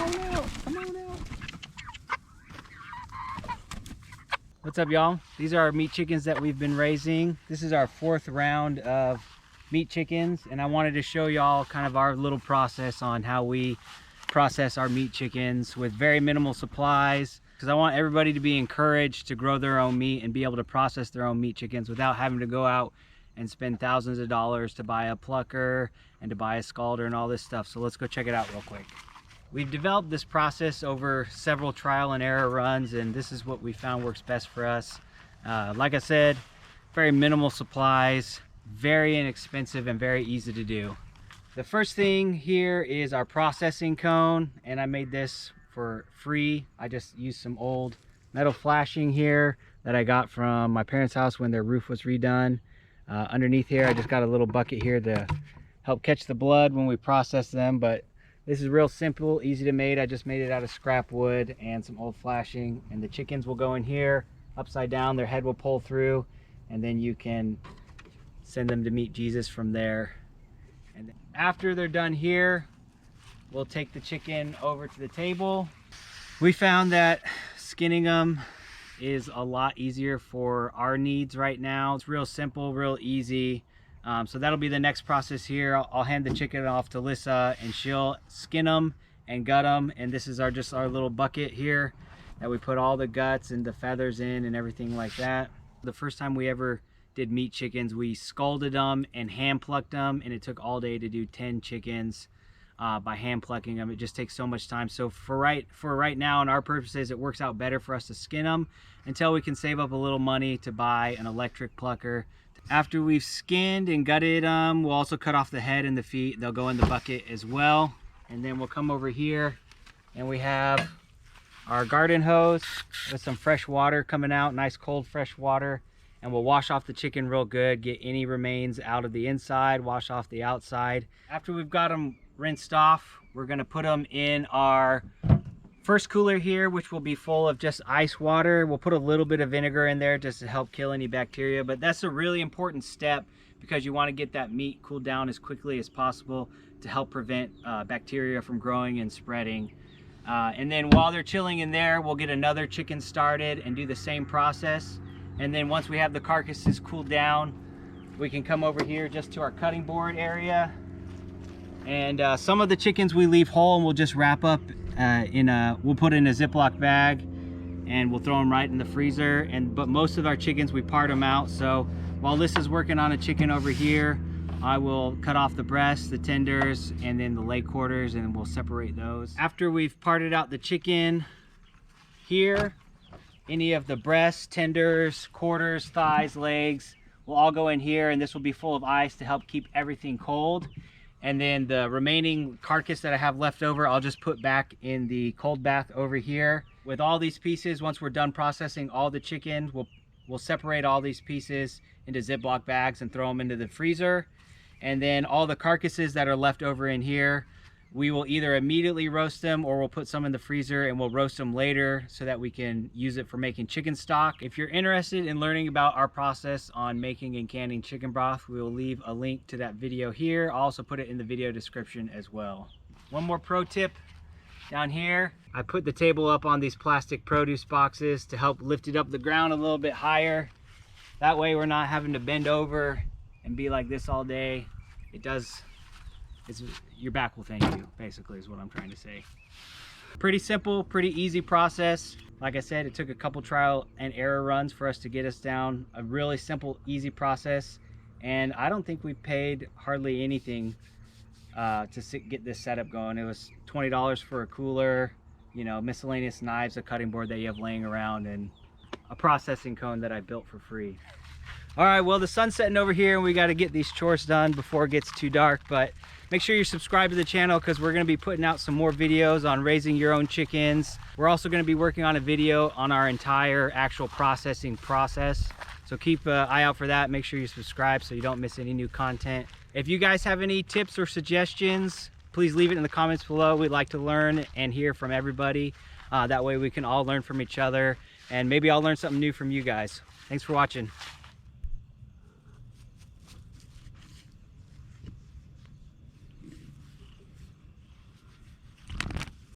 on out. Come on out. What's up, y'all? These are our meat chickens that we've been raising. This is our 4th round of meat chickens, and I wanted to show y'all kind of our little process on how we process our meat chickens with very minimal supplies, because I want everybody to be encouraged to grow their own meat and be able to process their own meat chickens without having to go out and spend thousands of dollars to buy a plucker and to buy a scalder and all this stuff. So let's go check it out real quick. We've developed this process over several trial and error runs, and this is what we found works best for us. Like I said, very minimal supplies, very inexpensive, and very easy to do. The first thing here is our processing cone, and I made this for free. I just used some old metal flashing here that I got from my parents' house when their roof was redone. Underneath here, I just got a little bucket here to help catch the blood when we process them, but this is real simple, easy to make. I just made it out of scrap wood and some old flashing, and the chickens will go in here upside down. Their head will pull through, and then you can send them to meet Jesus from there. And after they're done here, we'll take the chicken over to the table. We found that skinning them is a lot easier for our needs right now. It's real simple, real easy. So that'll be the next process here. I'll hand the chicken off to Lissa, and she'll skin them and gut them. And this is just our little bucket here that we put all the guts and the feathers in and everything like that. The first time we ever did meat chickens, we scalded them and hand plucked them, and it took all day to do 10 chickens by hand plucking them. It just takes so much time. So for right now, and our purposes, it works out better for us to skin them until we can save up a little money to buy an electric plucker. After we've skinned and gutted them, we'll also cut off the head and the feet. They'll go in the bucket as well. And then we'll come over here, and we have our garden hose with some fresh water coming out, nice cold fresh water. And we'll wash off the chicken real good, get any remains out of the inside, wash off the outside. After we've got them rinsed off, we're gonna put them in our first cooler here, which will be full of just ice water. We'll put a little bit of vinegar in there just to help kill any bacteria, but that's a really important step because you want to get that meat cooled down as quickly as possible to help prevent bacteria from growing and spreading. And then while they're chilling in there, we'll get another chicken started and do the same process. And then once we have the carcasses cooled down, we can come over here just to our cutting board area. And some of the chickens we leave whole, and we'll just wrap up we'll put in a Ziploc bag, and we'll throw them right in the freezer. But most of our chickens, we part them out. So while Lissa's working on a chicken over here, I will cut off the breasts, the tenders, and then the leg quarters, and we'll separate those. After we've parted out the chicken here, any of the breasts, tenders, quarters, thighs, legs will all go in here, and this will be full of ice to help keep everything cold. And then the remaining carcass that I have left over, I'll just put back in the cold bath over here. With all these pieces, once we're done processing all the chicken, we'll separate all these pieces into Ziploc bags and throw them into the freezer. And then all the carcasses that are left over in here, we will either immediately roast them, or we'll put some in the freezer and we'll roast them later so that we can use it for making chicken stock. If you're interested in learning about our process on making and canning chicken broth, we will leave a link to that video here. I'll also put it in the video description as well. One more pro tip down here. I put the table up on these plastic produce boxes to help lift it up the ground a little bit higher. That way we're not having to bend over and be like this all day. Your back will thank you, basically, is what I'm trying to say. Pretty simple, pretty easy process. Like I said, it took a couple trial and error runs for us to get us down a really simple, easy process. And I don't think we paid hardly anything to get this setup going. It was $20 for a cooler, miscellaneous knives, a cutting board that you have laying around, and a processing cone that I built for free. All right, well, the sun's setting over here, and we got to get these chores done before it gets too dark. But make sure you're subscribed to the channel, because we're going to be putting out some more videos on raising your own chickens. We're also going to be working on a video on our entire actual processing process. So keep an eye out for that. Make sure you subscribe so you don't miss any new content. If you guys have any tips or suggestions, please leave it in the comments below. We'd like to learn and hear from everybody. That way we can all learn from each other, and maybe I'll learn something new from you guys. Thanks for watching.